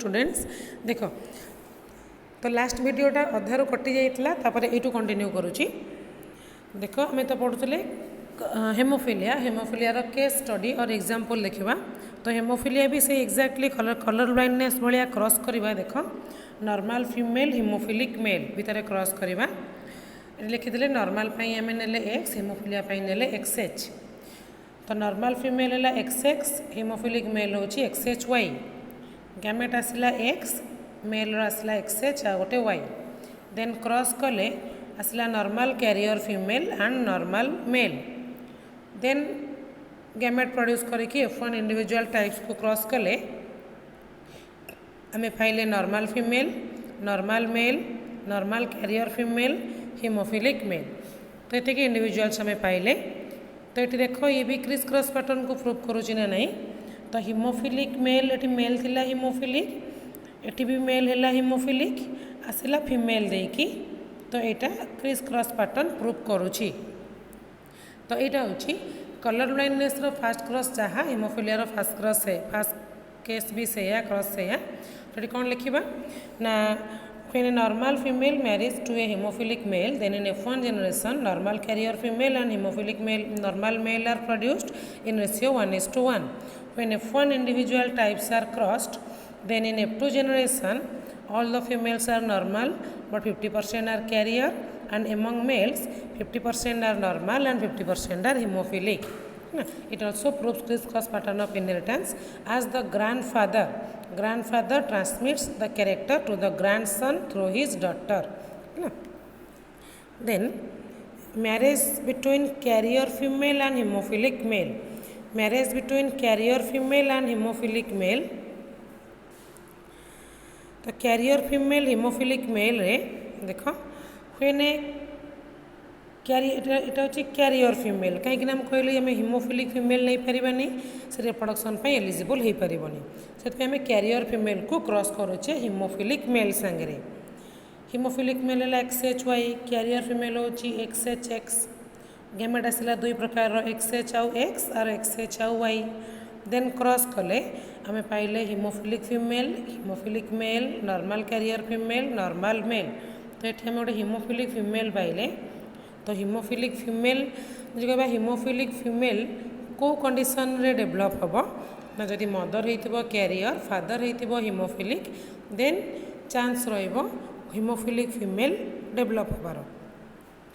Students देख तो last वीडियोटा अधारू कटि जाता यू कंटिन्यू करुच्ची देख आम तो पढ़ुले हेमोफिलिया केस स्टडी और एग्जांपल देखा तो हेमोफिलिया भी से एक्जाक्टली कलर ब्लाइंडनेस भाया क्रॉस करवा देख नॉर्मल फीमेल हिमोफिलिक मेल भितर क्रॉस करवा लिखिदे नॉर्मल आम ने एक्स हेमोफिलिया ने एक्सएच तो नॉर्मल फीमेल है एक्सएक्स हिमोफिलिक मेल हूँ एक्सएच वाई गैमेट आसला एक्स मेल आसला एक्सएच आ गोटे वाई देन क्रॉस कले आसला normal carrier female and normal male then gamete produce करके F1 इंडिविजुअल टाइप्स को क्रॉस कले आमे पाइले normal female normal male normal carrier female haemophilic male तो ये इंडिविजुअल्स आमे पाइले तो ये देख ये भी क्रिस क्रॉस पैटर्न को प्रूव करुच्ची ना नहीं तो हिमोफिलिक मेल ये मेल थिला हिमोफिलिक ये भी मेल है हिमोफिलिक आसला फीमेल देकी तो यहाँ क्रिस क्रॉस पैटर्न प्रूव करुच्ची तो यहाँ हूँ कलर ब्लाइंडनेस फास्ट क्रॉस जहाँ हिमोफिलिया फास्ट क्रॉस है फास्ट केस भी से क्रॉस से तो ये कौन लिखा ना when a normal female marries to a hemophilic male then in F1 generation normal carrier female and hemophilic male normal male are produced in ratio 1:1 when F1 individual types are crossed then in F2 generation all the females are normal but 50% are carrier and among males 50% are normal and 50% are hemophilic. It also proves this cross pattern of inheritance as the grandfather transmits the character to the grandson through his daughter. Then marriage between carrier female and hemophilic male. Marriage between carrier female and hemophilic male. The carrier female hemophilic male रे देखो when a career female कहीं कहले आम haemophilic female नहीं पारानी से reproduction eligible हो पारनी से आम क्यारियर फीमेल को क्रॉस करुचे हिमोफिलिक मेल सांगे हिमोफिलिक मेल है एक्सएच वाई क्यारियर फीमेल हूँ एक्सएच एक्स गैमेट आसला दुई प्रकार एक्सएच आउ एक्स और एक्सएच आउ वाई देन क्रॉस कले आम पाइले haemophilic male normal carrier female normal male तो ये आम गोटे हिमोफिलिक फीमेल पाइले तो हिमोफिलिक फीमेल जो कह हिमोफिलिक फीमेल को कंडीशन रे डेभलप हम ना जदि मदर हो क्यारियर फादर हो haemophilic then chance haemophilic female develop होबार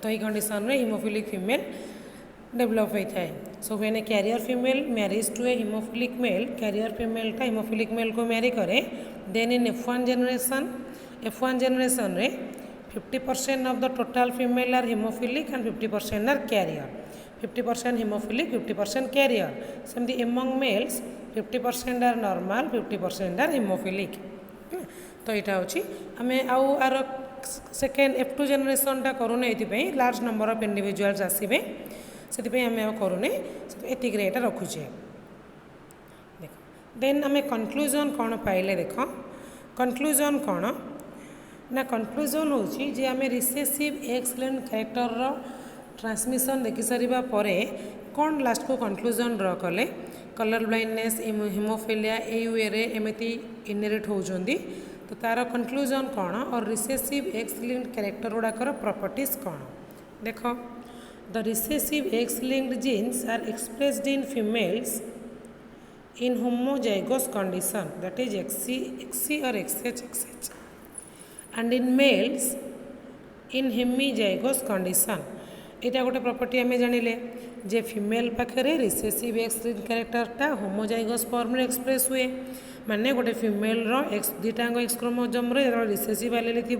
तो ये कंडीशन रे हिमोफिलिक फीमेल डेभलप होता है so when a carrier female marriage to a haemophilic male carrier female टा हिमोफिलिक मेल को मैरी करे देन इन F1 जनरेशन रे 50% of the total female are hemophilic and 50% are carrier. 50% hemophilic, 50% carrier. Similarly, among males, 50% are normal, 50% are hemophilic. तो यहाँ हूँ आम are second F2 generation टा करूने ये लार्ज नंबर ऑफ इंडिविजुअल्स आसवे से आम करूने एतिक रखुचे देख देन आम कनक्लूजन कौन पाइले देख कनक्लूजन कौन ना कनक्लूजन हूँ जे आम recessive X linked character transmission देखि सारिबा परे कौन लास्ट को कनक्लूजन ड्र कले कलर ब्लाइंडनेस हिमोफिलिया वे एमती इनहेरिट होउछंदी तो तार कनक्लूजन कौन और रिसेसिव एक्स लिंक्ड कैरेक्टर गुड़ाकर प्रॉपर्टीज कौन देख the recessive X linked genes are expressed in females in homozygous condition that is XC और XH and in males in hemizygous condition यहाँ गोटे प्रॉपर्टी आम जानिले जे फीमेल पाखे रिसेसिव एक्स लिंक्ड कैरेक्टरटा होमोजाइगस फॉर्म रे एक्सप्रेस हुए माने गोटे फीमेल दुईटांग एक्स क्रोमोसोम रिसेसिव एलील थी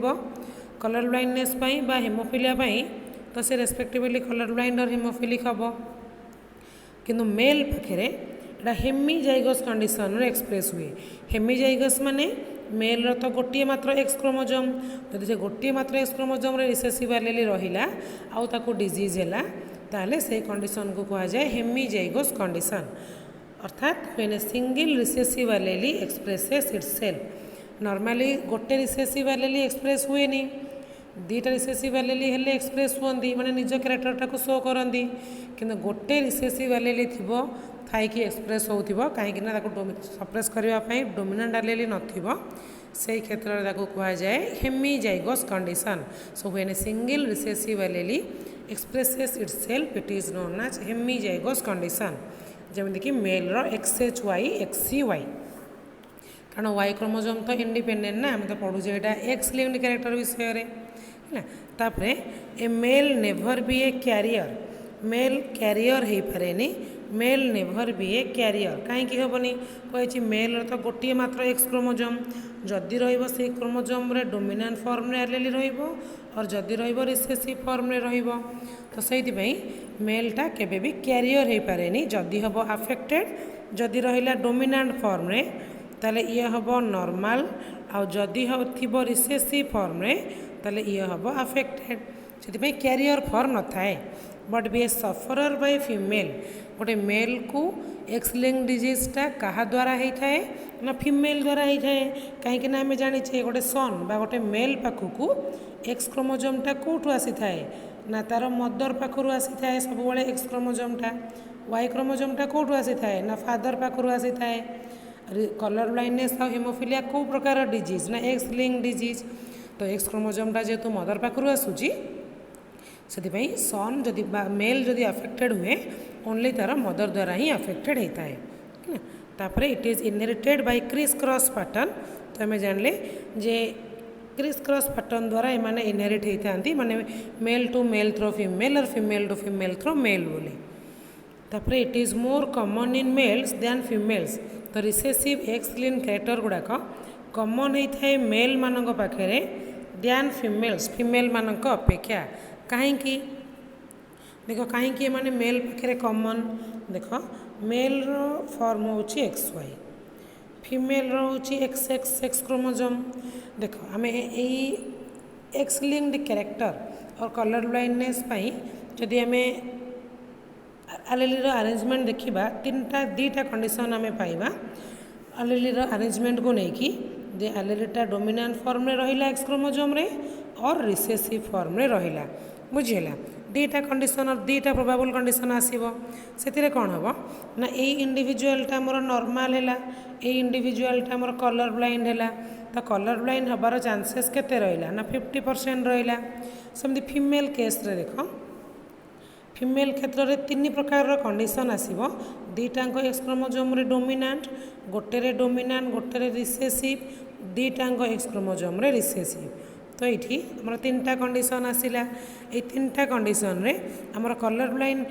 कलर ब्लाइंडनेस बा हेमोफिलिया तो से रेस्पेक्टिवली कलर ब्लाइंड और हिमोफिलिक हम किंतु मेल पाखे हेमिजाइगस कंडीशन रे एक्सप्रेस हुए हेमिजाइगस माने मेल तो गोटे मात्र एक्स क्रोमोसोम जदि से गोटे मात्र एक्स क्रोमोसोम रिसेसिव एलील रहिला आउ ताकू डिजीज है ताले से कंडीशन को कहा जाए हेमिजाइगस कंडीशन अर्थात when a single recessive allele expresses itself normally गोटे रिसेसिव एलील एक्सप्रेस हुए नहीं दुईटा रिसेसिव एलील हेले एक्सप्रेस हुंदी माने निज कैरेक्टरटा को शो करती कि गोटे रिसेसिव एलील थी थाईकी एक्सप्रेस होउथिबो काहेकि ना ताको सप्रेस करबा पई डोमिनेंट एलील नथिबो से क्षेत्र में ताको कहा जाए hemizygous condition so when a single recessive allele expresses itself it is known as hemizygous condition जमिति कि मेल रो XHY XCY कारण वाई क्रोमोसोम तो इंडिपेंडेंट ना हम तो पढ़ू एटा एक्स लिंक्ड कैरेक्टर विषय रे है तापरे a male never be a carrier male carrier हो पारेनी male never be a carrier कहीं हेनी कही मेल तो गोटे मात्र एक्स क्रोमोसोम जदि रे क्रोमोसोम रे डोमिनेंट फॉर्म रे एलील रहिबो और जदि रिसेसिव फॉर्म रे रहिबो तो सेति मेलटा केबे भी कैरियर हो पारेनी जदि हबो अफेक्टेड जदि रहिला डोमिनेंट फॉर्म रे ताले ये हबो नॉर्मल आ जदि थिबो रिसेसिव फॉर्म रे ताले ये हबो अफेक्टेड से कैरियर फॉर्म न थाए but be a sufferer by female गोटे मेल को एक्स लिंक डिजीजटा क्या द्वारा होता है ना फीमेल द्वारा होता है कहीं आम जाने गोटे सन बा गोटे मेल पाखक एक्स क्रोमोसोमटा कौटू आसी थाए ना तार मदर पाखर आसी थाए सब एक्स क्रोमोसोमटा वाई क्रोमोसोमटा कौटू आसी थाए ना फादर पाखर आसी थाए कलर ब्लाइंडनेस और हेमोफिलिया कौ प्रकार डिजीज ना एक्स लिंक डिजीज तो एक्स क्रोमोसोमटा जेहेतु मदर पाखर आसूची से सन जदि मेल जदि अफेक्टेड हुए ओनली तार मदर द्वारा ही अफेक्टेड होता है तापर it is inherited by criss cross pattern तो आम जानले जे क्रिस क्रॉस पैटर्न द्वारा एमाने इनहेरिट होता माने male to male through female और female to female through male बोली तापर it is more common in males than females तो रिसेसिव एक्स लिंक्ड कैरेक्टर गुड़ाक कॉमन होता है मेल मानक पाखे दैन फीमेल्स फीमेल मानक अपेक्षा कहीं देख कहीं माने मेल पाखे कॉमन देख मेल रो फॉर्म होची XY फीमेल रो होची XX क्रोमोसोम देख आम एक्स लिंक्ड कैरेक्टर और कलर ब्लाइंडनेस जदि आम एलील अरेंजमेंट देखा दीटा कंडीशन आम पाइबा एलील अरेंजमेंट को लेकिन जे एलीलटा डोमिनेंट फॉर्म रे रहिला एक्स क्रोमोसोम रे और रिसेसिव फॉर्म रे रहिला बुझीला दीटा कंडीशन और दीटा प्रोबेबल कंडीशन आसीबो सेतिरे कोन हबो ना ए इंडिविजुअलटा मोर नॉर्मल हैला ए इंडिविजुअलटा मोर कलर ब्लाइंड हैला तो कलर ब्लाइंड हबार चांसेस केते रहिला ना 50% रहिला सेमती फीमेल केस रे देखो फीमेल क्षेत्र में 3 प्रकार कंडीशन आसीबो दीटांक एक्स क्रोमोसोम रे डोमिनेंट गोटे रे डोमिनेंट गोटे रे रिसेसिव दीटांक एक्स क्रोमोसोम रे रिसेसिव तो ये आम 3टा कंडीशन आसला ये 3टा कंडीशन रे आमर कलर ब्लाइंड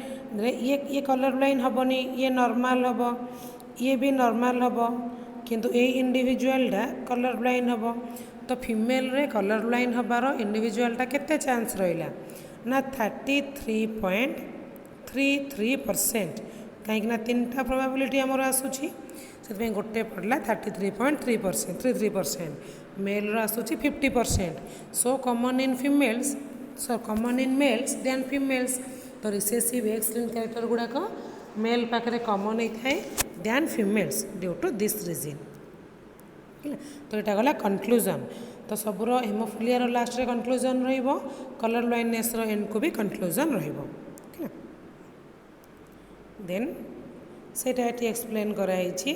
रे ये कलर ब्लाइंड हेनी ये नॉर्मल हम ये भी नॉर्मल हम किंतु ए इंडिविजुअलटा कलर ब्लाइंड हम तो फीमेल रे कलर ब्लाइंड हबार इंडिविजुअलटा केते चांस रहिला ना 33.33% कहीं 3टा प्रोबेबिलिटी आमर आसूची से गोटे पड़ला 33.33% मेल आसूची 50% so common in females common in males than females तो रिसेसिव एक्स लिंक्ड कैरेक्टर गुड़ाक मेल पाखे कॉमन होता है than females due to this reason तो यहाँ गला कनक्लूजन तो सबूर हेमोफिलिया लास्ट रे कनक्लूजन रहिबो कलर ब्लाइंडनेस रो एंड को भी कनक्लूजन रहिबो देन सेटा एटी एक्सप्लेन कराई छी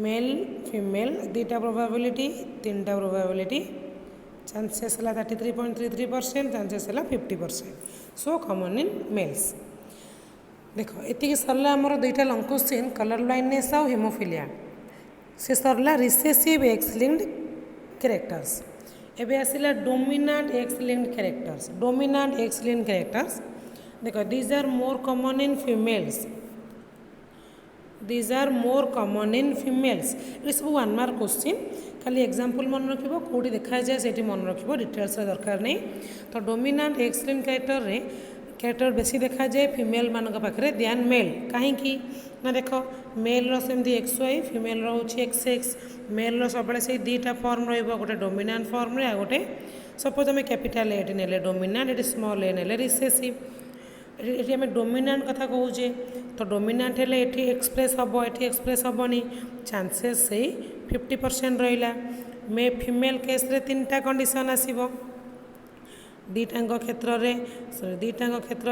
मेल फीमेल 2टा प्रोबेबिलिटी 3टा प्रोबेबिलिटी चांसेस है 33.33% चांसेस है 50% सो कॉमन इन मेल्स देखो ये सरला आमर 2टा लंग क्वेश्चन कलर ब्लाइंडनेस आउ हेमोफिलिया से सरला रिसेसिव एक्स लिंक्ड कैरेक्टर्स एबे आसिला डोमिनेंट एक्स लिंक्ड कैरेक्टर्स देखो these are more common in females these are more common in females ये सब 1 मार्क क्वेश्चन खाली एग्जांपल मन रखिबो कोडी देखा जाए सेठी मन रखिबो डिटेल्स रे दरकार नहीं तो डोमिनेंट एक्स लिंक्ड कैरेक्टर बेसी देखा जाए फीमेल मानक पाखरे ध्यान मेल कहीं ना देख मेल रो सेमती XY फीमेल रो होची XX मेल रो सबले से 2टा फॉर्म रहइबो गोटे डोमिनेंट फॉर्म रे आ गोटे सपोज हमें कैपिटल ए नेले डोमिनेंट एटी स्मॉल ए नेले रिसेसिव ये आम डोमिनेंट कथा कहे तो डोमिनेंट हेले ये एक्सप्रेस हम ये एक्सप्रेस हेनी चांसेस से 50% रहा मे फीमेल केस रे 3टा कंडीशन आसीबो दीटांग क्षेत्र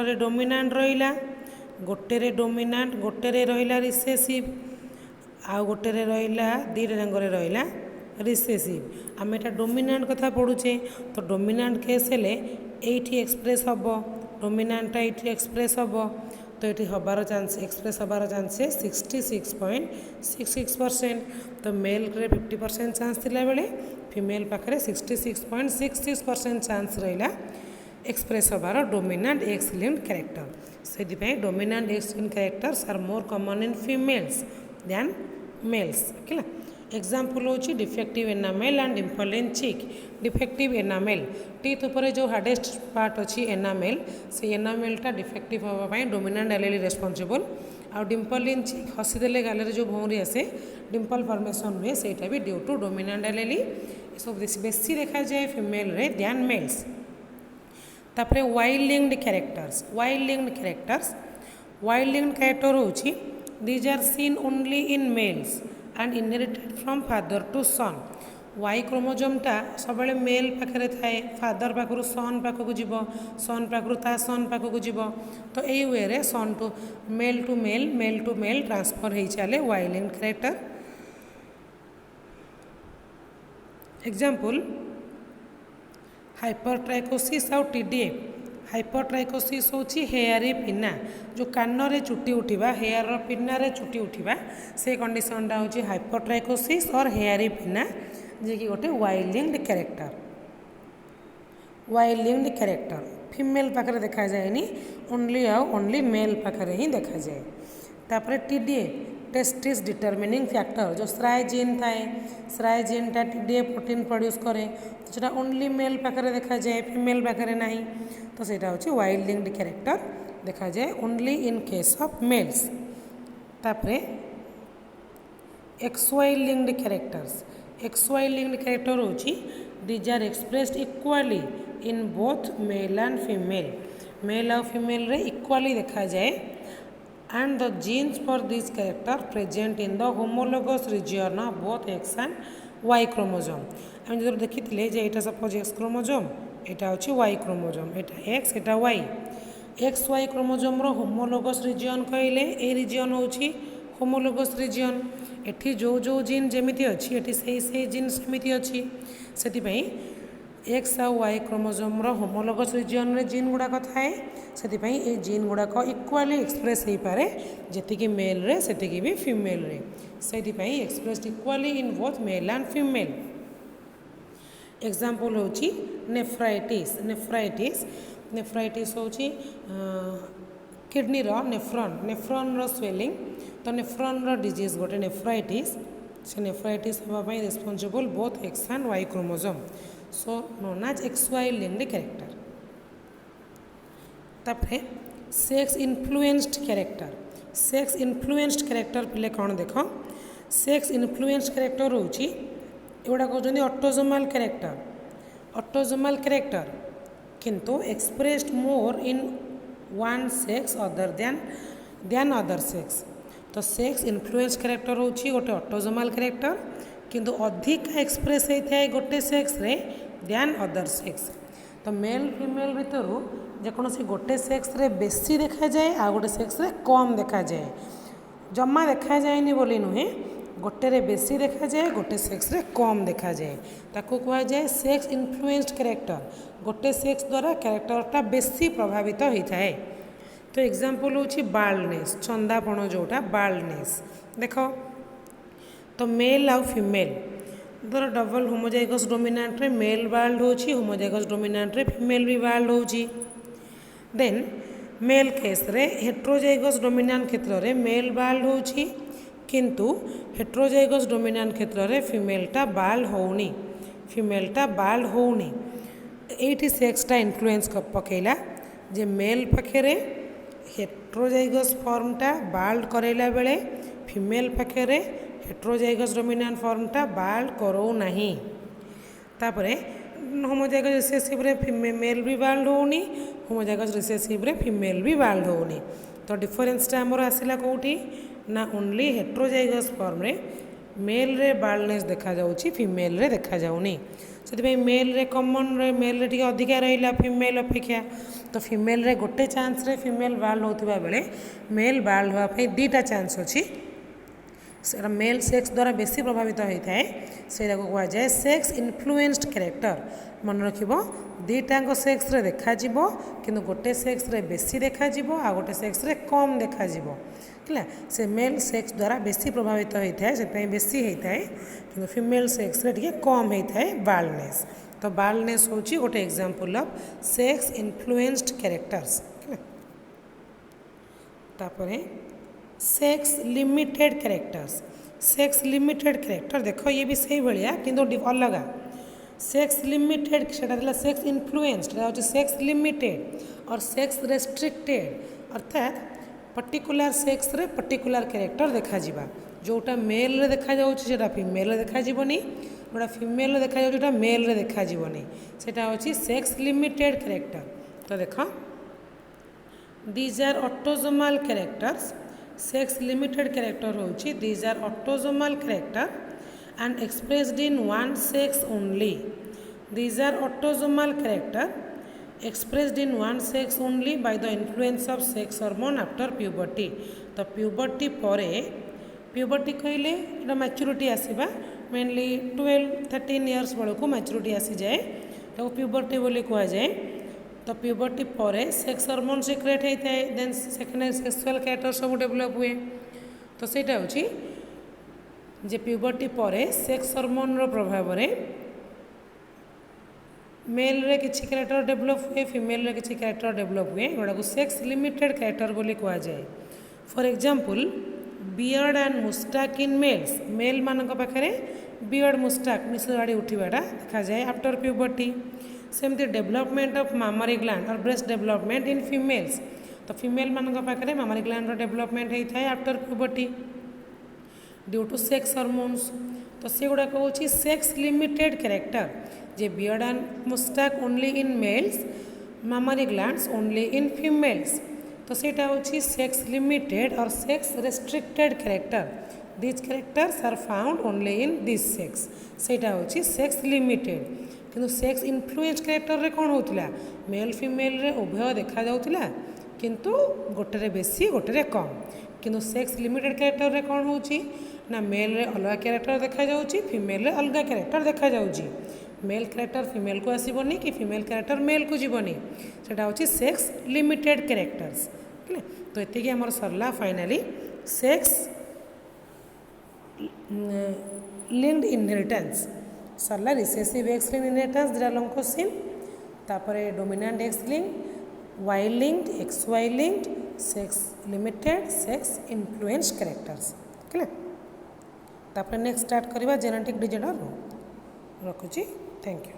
में डोमिनांट रहिला गोटे रे डोमिनांट गोटे रे रहिला रिसेसिव आ गोटे रे रहिला दीटांग रे रहिला रिसेसिव आम एटा डोमिनांट कथा पढ़ुचे तो डोमिनांट केस हेले एठी एक्सप्रेस हम डोमिनांटा एठी एक्सप्रेस हम तो ये हबार चांस एक्सप्रेस हबार चांसेस 66.66%। तो मेल रे 50% चांस थिला बेले फीमेल पाखरे 66.66% चांस रहिला एक्सप्रेस हबार डोमिनांट एक्स लिंक्ड कैरेक्टर से dominant X linked characters are more common in females than males okay. Example होची defective enamel and dimple in cheek. Defective enamel teeth ऊपर जो हार्डेस्ट पार्ट अच्छी enamel से एनामेलटा defective होगा dominant एलेली responsible uh Dimple in चिक हसीदेले गालरे जो भौरी आसे डिम्पल फॉर्मेशन हुए सेटा भी ड्यू टू डोमिनांट एलेली सब बेसी देखा जाए फीमेल रे ध्यान मेल्स। तापरे वाइल्ड लिंक्ड कैरेक्टर्स कैरेक्टर होची these are seen only in males and inherited from father to son. Y क्रोमोजोमटा सब मेल पाखे थाए फादर पाखु सन पाखक जीव सन पाखु ता सन पाखक जीव तो यही वे रे सन टू मेल ट्रांसफर हो चले वाई लिंक्ड कैरेक्टर। एग्जाम्पल हाइपरट्राइकोसिस आउ टीडीए। हाइपरट्राइकोसिस होची हेयरी पिना जो कान रे चुटी उठिबा हेयर पिना रे चुटी उठिबा से कंडीशनटा होची हाइपरट्राइकोसिस और हेयरी पिना जे कि गोटे वाइल्ड लिंक्ड कैरेक्टर फीमेल पाखरे देखा जाएनी ओनली मेल पाखरे ही देखा जाए। तापरे टीडीए टेस्टिस डिटरमिनिंग फैक्टर जो स्राय जीन थाए स्राय जीनटा टीडीए प्रोटीन प्रोड्यूस करे तो सेटा ओनली मेल पाखरे देखा जाए फीमेल पाखरे नहीं तो सेटा होची वाइल्ड लिंक्ड कैरेक्टर देखा जाए only in case of males. तापरे एक्सवाई लिंक्ड कैरेक्टर होची these are expressed equally in both male and female male और फीमेल रे इक्वली देखा जाए and the genes for this character present in the homologous region of both X and Y chromosome। हम जो देखी ये suppose X chromosome यहाँ हूँ Y क्रोमोजोम यहाँ X यहाँ Y XY क्रोमोजोम रो होमोलोगस रिजियन कहले ए रिजियन हूँ होमोलोगस रिजियन एठी जो जीन जमीती अच्छी एठी से जीन सेमिति अच्छी से एक्स आ वाई क्रोमोजोम रो होमोलोगस रिजियन रे जीन गुड़ाक थाए से जीन गुड़ाक इक्वाली एक्सप्रेस हो पारे जी मेल रे सेतिकी भी फीमेल रे से expressed equally in both male and female. Example होची नेफ्राइटिस होची किडनी रो नेफ्रॉन रो स्वेलिंग तो नेफ्रॉन रो डिजीज गोटे नेफ्राइटिस से नेफ्राइटिस होगा responsible both X and Y chromosome so known as XY linked character. तापरे सेक्स इन्फ्लुएंस्ड कैरेक्टर पिले कौन देख सेक्स इन्फ्लुएंस्ड कैरेक्टर होची एगुड़ा कहते ऑटोजोमल कैरेक्टर किंतु expressed more in one sex other than other sex. तो सेक्स इन्फ्लुएंस कैरेक्टर होची गोटे ऑटोजोमल कैरेक्टर किंतु अधिक एक्सप्रेस होता है गोटे सेक्स रे देन अदर सेक्स। तो मेल फीमेल भितर जेकोसी गोटे सेक्स रे बेसी देखा जाए आ गोटे सेक्स रे कम देखा जाए जमा देखा जाएनी बोली नुहे गोटे रे बेसी देखा जाए गोटे सेक्स रे कम देखा जाए ताको कहा जाए सेक्स इन्फ्लुएंस्ड कैरेक्टर गोटे सेक्स द्वारा कैरेक्टरटा बेसी प्रभावित होता है। तो एग्जाम्पल होची बाल्डनेस चंदापण जोटा बाल्डनेस देख तो मेल आउ फीमेल धर डबल होमोजाइगस डोमिनांट रे मेल बाल्ड होची होमोजाइगस डोमिनांट रे फीमेल भी बाल्ड होची। देन मेल केस रे हेट्रोजाइगस डोमिनांट क्षेत्र रे मेल बाल्ड होची किंतु हेट्रोजाइगस डोमिनांट क्षेत्र रे फीमेलटा बाल्ड होउनी एठी सेक्सटा इन्फ्लुएंस पकेला जे मेल पाखे हेट्रोजाइगस फॉर्मटा बाल्ड करैला बेले फीमेल पाखे हेट्रोजाइगस डोमिनांट फॉर्मटा बाल्ड करो नहीं। तापरे होमोजाइगस रिसेसिव रे मेल भी बाल्ड होउनी होमोजाइगस रिसेसिव रे फीमेल भी बाल्ड होउनी। तो डिफरेंसटा हमर आसिला कोठी ना ओनली हेट्रोजाइगस फॉर्म रे मेल रे बाल्डनेस देखा जाउची फीमेल रे देखा जाउनी से मेल रे कॉमन रे मेल रे अधिका रहा फीमेल अपेक्षा तो फीमेल रे गोटे चांस रे फीमेल बाल्ड होता बेले मेल बाल्ड होगापी दुईटा चांस अच्छी से मेल सेक्स द्वारा बेसी प्रभावित होता है से कहुए सेक्स इन्फ्लुएंस्ड कैरेक्टर मन रख दुईटाक सेक्स रे देखा किंतु गोटे सेक्स रे बेसी देखा आ गोटे सेक्स रे कम देखा है से मेल सेक्स द्वारा बेसी प्रभावित होता है से बेसी होता है कि फीमेल सेक्स रे टिके कम होता है बाल्डनेस तो बाल्डनेस हूँ गोटे example of sex influenced characters तापर sex limited characters sex limited character देखो ये भी सही भाया किंतु अलग सेक्स लिमिटेड से सेक्स इन्फ्लुएंस्ड सेक्स लिमिटेड और सेक्स रेस्ट्रिक्टेड अर्थात पर्टिकुलर सेक्स रे पर्टिकुलर कैरेक्टर देखा जिबा जोटा मेल रे देखा जाउछि फीमेल रे देखा जीवनी जोटा फीमेल रे देखा जाउछि मेल रे देखा जीवनी सेटा होछि सेक्स लिमिटेड कैरेक्टर तो देखो these are autosomal characters sex limited character होछि these are autosomal character and expressed in one sex only. These are autosomal character expressed in one sex only by the influence of sex hormone after puberty. तो puberty परे puberty कहले एटा maturity आसीबा mainly 12-13 years बेलू maturity आसी जाए तो puberty बोली कहा जाए तो puberty परे सेक्स हार्मोन सिक्रेट होता है देन सेकेंडरी सेक्सुअल कैरेक्टर सब डेवलप हुए तो सेटा होची जे प्यूबर्टी परे सेक्स हार्मोन रो प्रभाव रे मेल रे किछि कैरेक्टर डेवलप हुए फीमेल रे किछि कैरेक्टर डेवलप हुए गोड़ा को सेक्स लिमिटेड कैरेक्टर बोली कहा जाए for example beard and moustache in males male मानक पाखरे बियर्ड मुस्टाक मिसगाड़ी उठिबाटा देखा जाए आफ्टर प्यूबर्टी सेमती डेवलपमेंट ऑफ मामरी ग्लैंड और ब्रेस्ट डेवलपमेंट इन फीमेल्स तो फीमेल मानक पाखरे मामरी ग्लैंड रो डेवलपमेंट होता है after puberty due to sex hormones तो से गुड़ाक हूँ सेक्स लिमिटेड कैरेक्टर जे beard and moustache only in males mammary glands only in females तो सेटा हूँ सेक्स लिमिटेड और sex restricted character this characters are found only in this sex सेटा हूँ सेक्स लिमिटेड किंतु सेक्स इन्फ्लुएंस कैरेक्टर रे कौन होता मेल फीमेल रे उभय देखा जाउतिला किंतु गोटे रे बेसी गोटे रे कम किंतु सेक्स लिमिटेड कैरेक्टर रे कौन होची ना मेल रे अलग कैरेक्टर देखा जाउची फीमेल रे अलग कैरेक्टर देखा जाउची मेल कैरेक्टर फीमेल को आसीबनी कि फीमेल कैरेक्टर मेल को जीवनी सेटा होची सेक्स लिमिटेड कैरेक्टर्स तो एतिकी हमर सरला फाइनली सेक्स लिंक्ड इनहेरिटेंस सरला रिसेसिव एक्स लिंक्ड इनहेरिटेंस दिरा लंकोसिन तापरे dominant X linked Y linked X Y linked sex limited sex influence characters okay तापर नेक्स्ट स्टार्ट करवा जेनेटिक डिजॉर्डर रखुची थैंक यू।